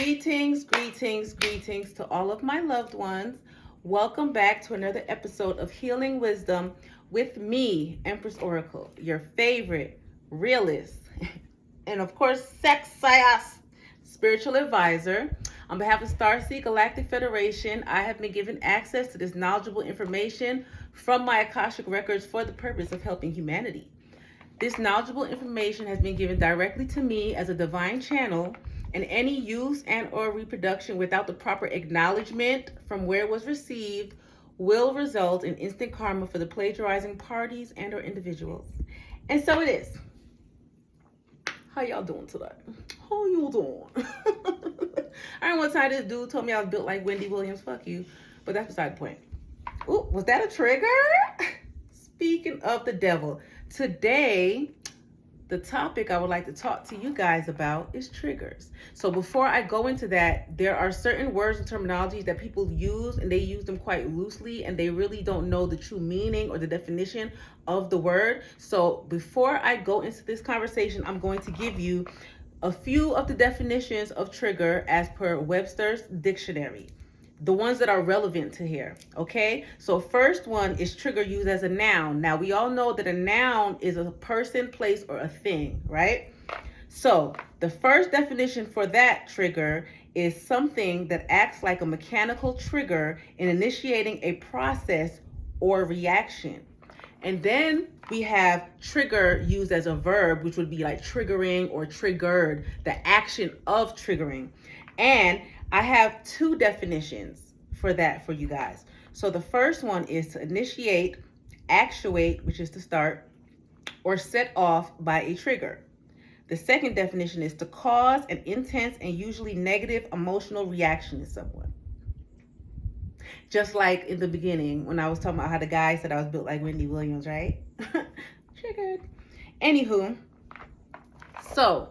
Greetings, greetings, greetings to all of my loved ones. Welcome back to another episode of Healing Wisdom with me, Empress Oracle, your favorite realist, and of course, sex science spiritual advisor. On behalf of Starseed Galactic Federation, I have been given access to this knowledgeable information from my Akashic records for the purpose of helping humanity. This knowledgeable information has been given directly to me as a divine channel, and any use and or reproduction without the proper acknowledgement from where it was received will result in instant karma for the plagiarizing parties and or individuals. And so it is. How y'all doing today? How you doing? I don't know what time this dude told me I was built like Wendy Williams. Fuck you. But that's beside the point. Ooh, was that a trigger? Speaking of the devil, today the topic I would like to talk to you guys about is triggers. So before I go into that, there are certain words and terminologies that people use, and they use them quite loosely, and they really don't know the true meaning or the definition of the word. So before I go into this conversation, I'm going to give you a few of the definitions of trigger as per Webster's dictionary. The ones that are relevant to here, okay? So first one is trigger used as a noun. Now, we all know that a noun is a person, place, or a thing, right? So the first definition for that trigger is something that acts like a mechanical trigger in initiating a process or reaction. And then we have trigger used as a verb, which would be like triggering or triggered, the action of triggering. And I have two definitions for that for you guys. So the first one is to initiate, actuate, which is to start, or set off by a trigger. The second definition is to cause an intense and usually negative emotional reaction in someone. Just like in the beginning when I was talking about how the guy said I was built like Wendy Williams, right? Triggered. Anywho, so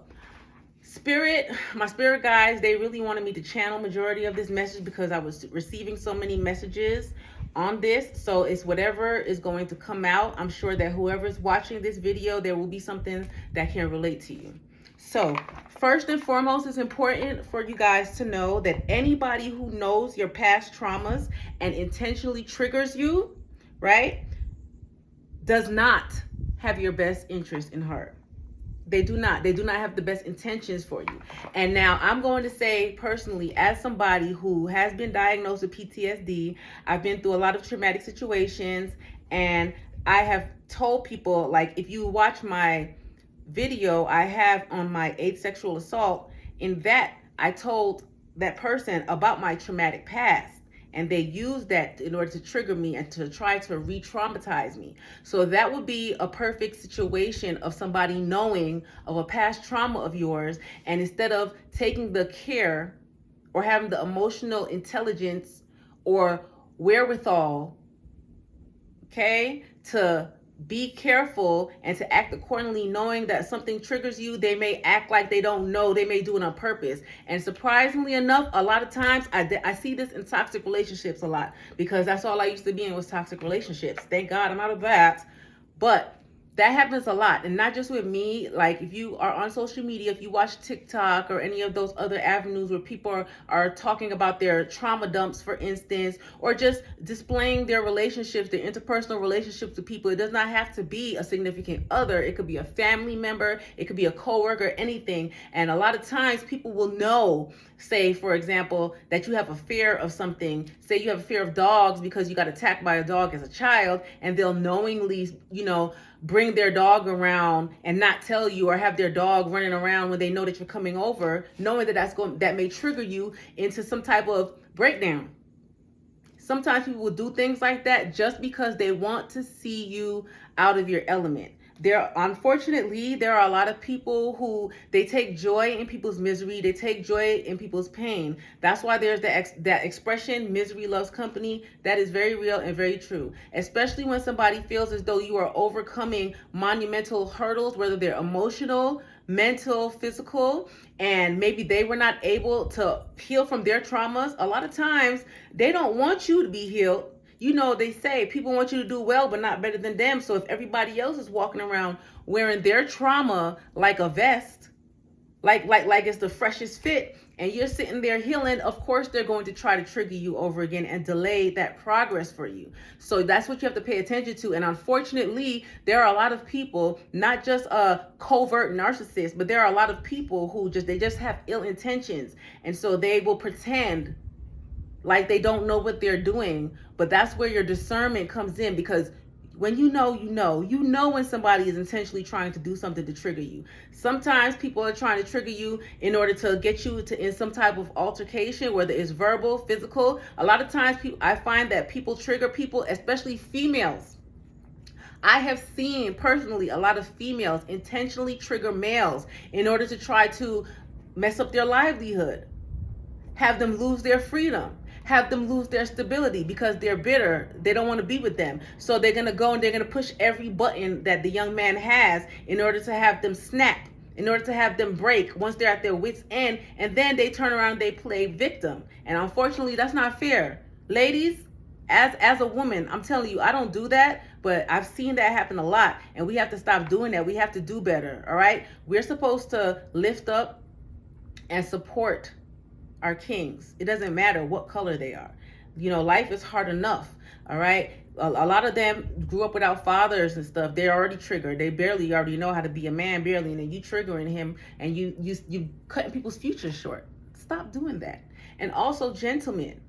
my spirit guides, they really wanted me to channel majority of this message because I was receiving so many messages on this. So it's whatever is going to come out. I'm sure that whoever's watching this video, there will be something that can relate to you. So first and foremost, it's important for you guys to know that anybody who knows your past traumas and intentionally triggers you, right, does not have your best interest in heart. They do not have the best intentions for you. And now I'm going to say personally, as somebody who has been diagnosed with PTSD, I've been through a lot of traumatic situations, and I have told people, like, if you watch my video I have on my 8th sexual assault, in that I told that person about my traumatic past. And they use that in order to trigger me and to try to re-traumatize me. So that would be a perfect situation of somebody knowing of a past trauma of yours. And instead of taking the care or having the emotional intelligence or wherewithal, okay, to be careful and to act accordingly, knowing that something triggers you, they may act like they don't know, they may do it on purpose. And surprisingly enough, a lot of times I see this in toxic relationships a lot, because that's all I used to be in was toxic relationships. Thank God I'm out of that. But that happens a lot, and not just with me. Like, if you are on social media, if you watch TikTok or any of those other avenues where people are talking about their trauma dumps, for instance, or just displaying their relationships, their interpersonal relationships with people, it does not have to be a significant other. It could be a family member, it could be a coworker, anything. And a lot of times people will know, say, for example, that you have a fear of something. Say you have a fear of dogs because you got attacked by a dog as a child, and they'll knowingly, bring their dog around and not tell you, or have their dog running around when they know that you're coming over, knowing that may trigger you into some type of breakdown. Sometimes people will do things like that just because they want to see you out of your element. Unfortunately, there are a lot of people who, they take joy in people's misery. They take joy in people's pain. That's why there's that expression, misery loves company. That is very real and very true, especially when somebody feels as though you are overcoming monumental hurdles, whether they're emotional, mental, physical, and maybe they were not able to heal from their traumas. A lot of times they don't want you to be healed. They say people want you to do well, but not better than them. So if everybody else is walking around wearing their trauma like a vest, like it's the freshest fit, and you're sitting there healing, of course they're going to try to trigger you over again and delay that progress for you. So that's what you have to pay attention to. And unfortunately, there are a lot of people, not just covert narcissists, but there are a lot of people who they just have ill intentions. And so they will pretend like they don't know what they're doing. But that's where your discernment comes in, because when you know when somebody is intentionally trying to do something to trigger you. Sometimes people are trying to trigger you in order to get you to in some type of altercation, whether it's verbal, physical. A lot of times I find that people trigger people, especially females. I have seen personally a lot of females intentionally trigger males in order to try to mess up their livelihood, have them lose their freedom, have them lose their stability because they're bitter. They don't want to be with them. So they're going to go and they're going to push every button that the young man has in order to have them snap, in order to have them break once they're at their wits' end. And then they turn around and they play victim. And unfortunately, that's not fair. Ladies, as a woman, I'm telling you, I don't do that, but I've seen that happen a lot. And we have to stop doing that. We have to do better. All right. We're supposed to lift up and support our kings. It doesn't matter what color they are. Life is hard enough. All right. A lot of them grew up without fathers and stuff. They're already triggered. They barely already know how to be a man, barely. And then you triggering him and you cutting people's futures short. Stop doing that. And also, gentlemen,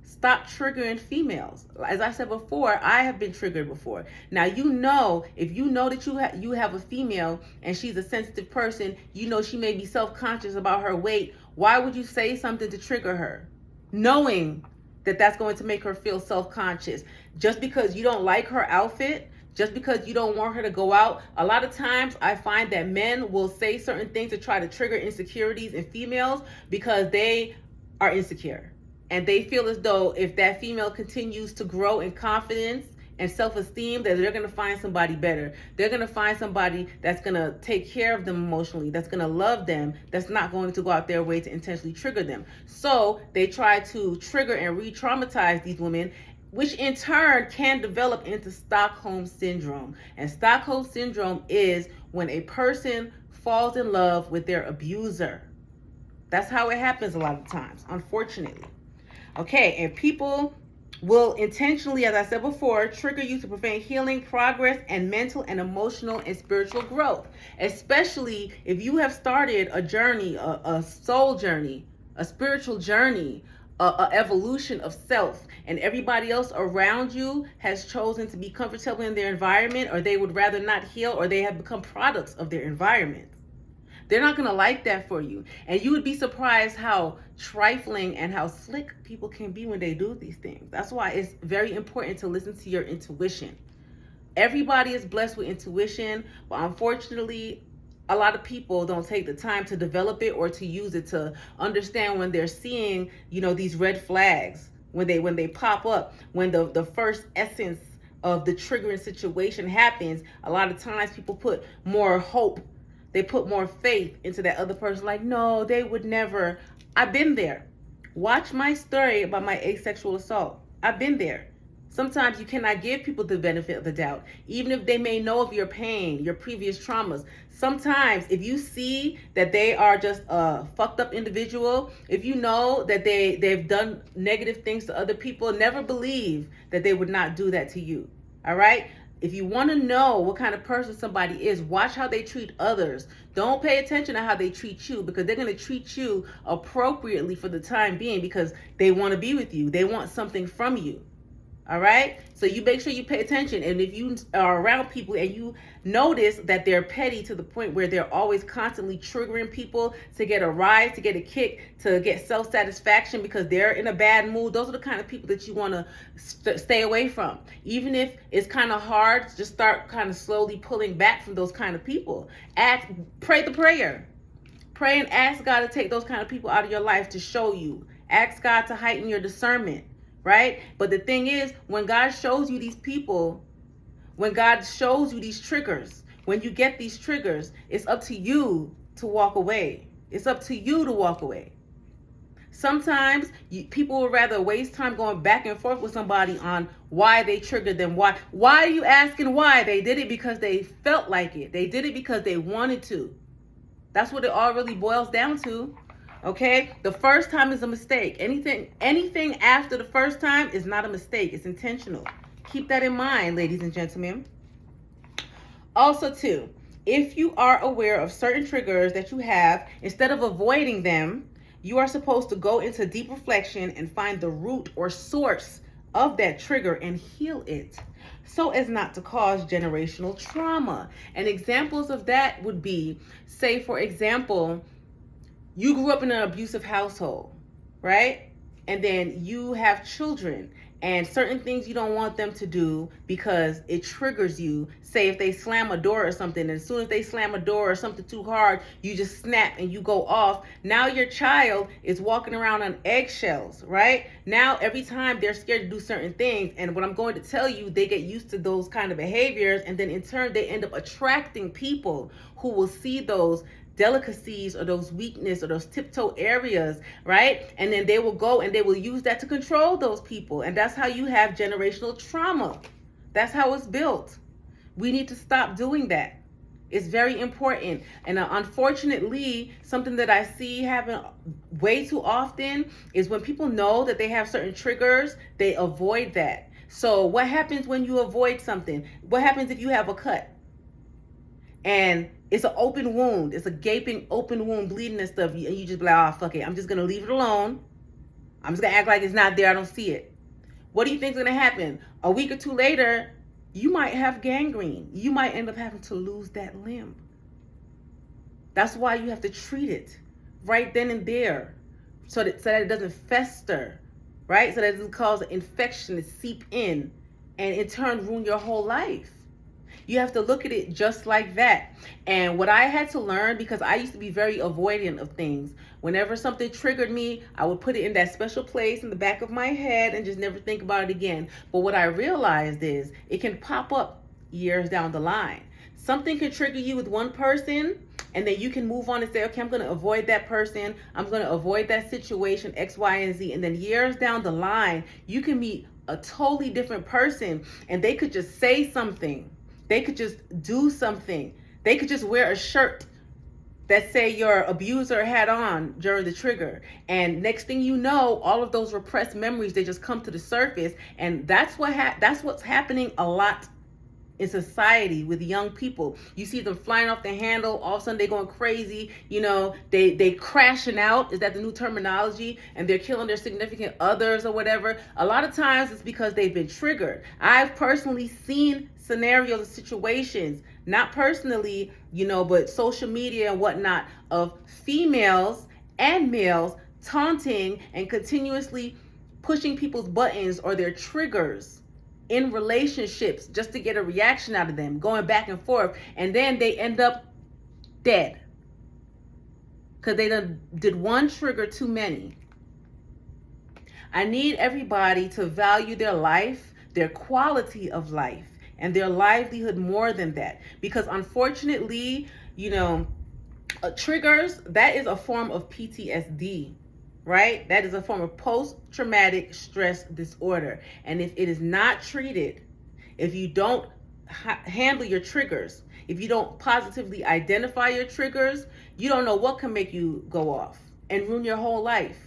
stop triggering females. As I said before, I have been triggered before. Now, if you know that you have a female and she's a sensitive person, she may be self-conscious about her weight. Why would you say something to trigger her, knowing that that's going to make her feel self-conscious? Just because you don't like her outfit, just because you don't want her to go out. A lot of times I find that men will say certain things to try to trigger insecurities in females because they are insecure. And they feel as though if that female continues to grow in confidence and self-esteem, that they're going to find somebody better. They're going to find somebody that's going to take care of them emotionally, that's going to love them, that's not going to go out their way to intentionally trigger them. So they try to trigger and re-traumatize these women, which in turn can develop into Stockholm Syndrome. And Stockholm Syndrome is when a person falls in love with their abuser. That's how it happens a lot of times, unfortunately. Okay, and people will intentionally, as I said before, trigger you to prevent healing, progress, and mental and emotional and spiritual growth. Especially if you have started a journey, a soul journey, a spiritual journey, a evolution of self, and everybody else around you has chosen to be comfortable in their environment, or they would rather not heal, or they have become products of their environment. They're not going to like that for you. And you would be surprised how trifling and how slick people can be when they do these things. That's why it's very important to listen to your intuition. Everybody is blessed with intuition, but unfortunately, a lot of people don't take the time to develop it or to use it to understand when they're seeing, these red flags, when they pop up, when the first essence of the triggering situation happens. A lot of times people put more hope, they put more faith into that other person. Like, no, they would never. I've been there. Watch my story about my asexual assault. I've been there. Sometimes you cannot give people the benefit of the doubt, even if they may know of your pain, your previous traumas. Sometimes if you see that they are just a fucked up individual, if you know that they've done negative things to other people, never believe that they would not do that to you. All right? If you want to know what kind of person somebody is, watch how they treat others. Don't pay attention to how they treat you, because they're going to treat you appropriately for the time being because they want to be with you. They want something from you. All right? So you make sure you pay attention. And if you are around people and you notice that they're petty to the point where they're always constantly triggering people to get a rise, to get a kick, to get self-satisfaction because they're in a bad mood, those are the kind of people that you want to stay away from. Even if it's kind of hard, just start kind of slowly pulling back from those kind of people. Pray the prayer. Pray and ask God to take those kind of people out of your life to show you. Ask God to heighten your discernment. Right? But the thing is, when God shows you these people, when God shows you these triggers, when you get these triggers, it's up to you to walk away. It's up to you to walk away. Sometimes people would rather waste time going back and forth with somebody on why they triggered them. Why are you asking why? They did it because they felt like it. They did it because they wanted to. That's what it all really boils down to. Okay? The first time is a mistake. Anything after the first time is not a mistake. It's intentional. Keep that in mind, ladies and gentlemen. Also, too, if you are aware of certain triggers that you have, instead of avoiding them, you are supposed to go into deep reflection and find the root or source of that trigger and heal it so as not to cause generational trauma. And examples of that would be, say, for example, you grew up in an abusive household, right? And then you have children and certain things you don't want them to do because it triggers you. Say if they slam a door or something, and as soon as they slam a door or something too hard, you just snap and you go off. Now your child is walking around on eggshells, right? Now every time they're scared to do certain things, and what I'm going to tell you, they get used to those kind of behaviors, and then in turn they end up attracting people who will see those delicacies or those weakness or those tiptoe areas, right? And then they will go and they will use that to control those people. And that's how you have generational trauma. That's how it's built. We need to stop doing that. It's very important. And unfortunately, something that I see happen way too often is when people know that they have certain triggers, they avoid that. So what happens when you avoid something? What happens if you have a cut? And it's an open wound. It's a gaping open wound, bleeding and stuff. And you just be like, oh, fuck it. I'm just going to leave it alone. I'm just going to act like it's not there. I don't see it. What do you think is going to happen? A week or two later, you might have gangrene. You might end up having to lose that limb. That's why you have to treat it right then and there so that it doesn't fester, right? So that it doesn't cause an infection to seep in and in turn ruin your whole life. You have to look at it just like that. And what I had to learn, because I used to be very avoidant of things, whenever something triggered me, I would put it in that special place in the back of my head and just never think about it again. But what I realized is it can pop up years down the line. Something can trigger you with one person, and then you can move on and say, okay, I'm going to avoid that person. I'm going to avoid that situation, X, Y, and Z. And then years down the line, you can meet a totally different person, and they could just say something. They could just do something. They could just wear a shirt that say your abuser had on during the trigger. And next thing you know, all of those repressed memories, they just come to the surface. And that's what's happening a lot in society with young people. You see them flying off the handle, all of a sudden they're going crazy, they crashing out. Is that the new terminology? And they're killing their significant others or whatever. A lot of times it's because they've been triggered. I've personally seen scenarios and situations, not personally, but social media and whatnot, of females and males taunting and continuously pushing people's buttons or their triggers in relationships just to get a reaction out of them, going back and forth, and then they end up dead because they did one trigger too many. I need everybody to value their life, their quality of life, and their livelihood more than that, because unfortunately, triggers, that is a form of PTSD. Right? That is a form of post-traumatic stress disorder. And if it is not treated, if you don't handle your triggers, if you don't positively identify your triggers, you don't know what can make you go off and ruin your whole life.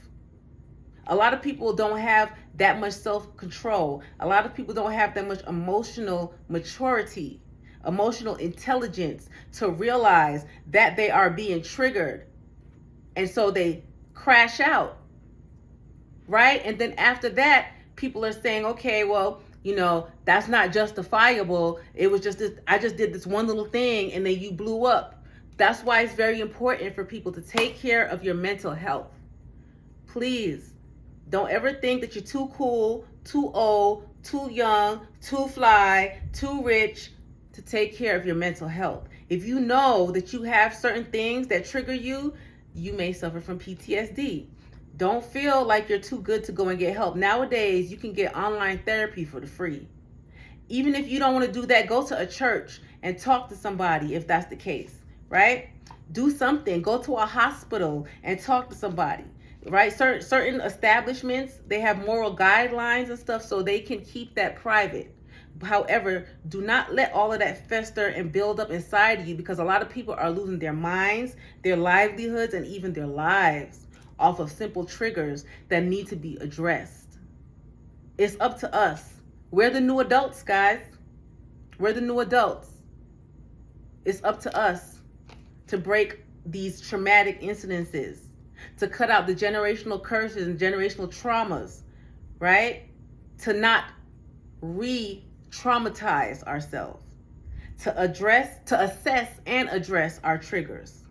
A lot of people don't have that much self-control. A lot of people don't have that much emotional maturity, emotional intelligence to realize that they are being triggered. And so they crash out, right? And then after that, people are saying, okay, well, that's not justifiable. It was just this, I just did this one little thing and then you blew up. That's why it's very important for people to take care of your mental health. Please, don't ever think that you're too cool, too old, too young, too fly, too rich to take care of your mental health. If you know that you have certain things that trigger you, you may suffer from PTSD. Don't feel like you're too good to go and get help. Nowadays, you can get online therapy for the free. Even if you don't want to do that, go to a church and talk to somebody if that's the case, right? Do something. Go to a hospital and talk to somebody, right? Certain establishments, they have moral guidelines and stuff so they can keep that private. However, do not let all of that fester and build up inside of you, because a lot of people are losing their minds, their livelihoods, and even their lives off of simple triggers that need to be addressed. It's up to us. We're the new adults, guys. We're the new adults. It's up to us to break these traumatic incidences, to cut out the generational curses and generational traumas, right? To not re-traumatize ourselves, to assess and address our triggers.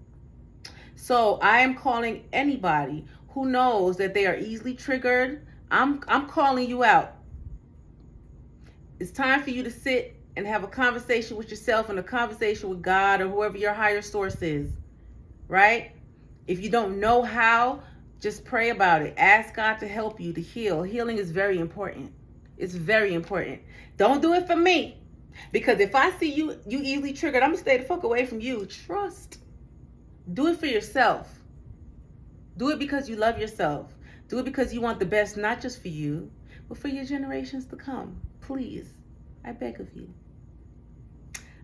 So I am calling anybody who knows that they are easily triggered. I'm calling you out. It's time for you to sit and have a conversation with yourself and a conversation with God or whoever your higher source is, right? If you don't know how, just pray about it. Ask God to help you to heal. Healing is very important. It's very important. Don't do it for me. Because if I see you easily triggered, I'm going to stay the fuck away from you. Trust. Do it for yourself. Do it because you love yourself. Do it because you want the best, not just for you, but for your generations to come. Please, I beg of you.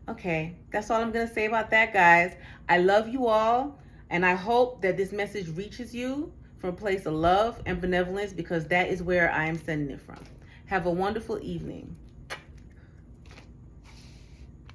Okay, that's all I'm going to say about that, guys. I love you all, and I hope that this message reaches you from a place of love and benevolence, because that is where I am sending it from. Have a wonderful evening.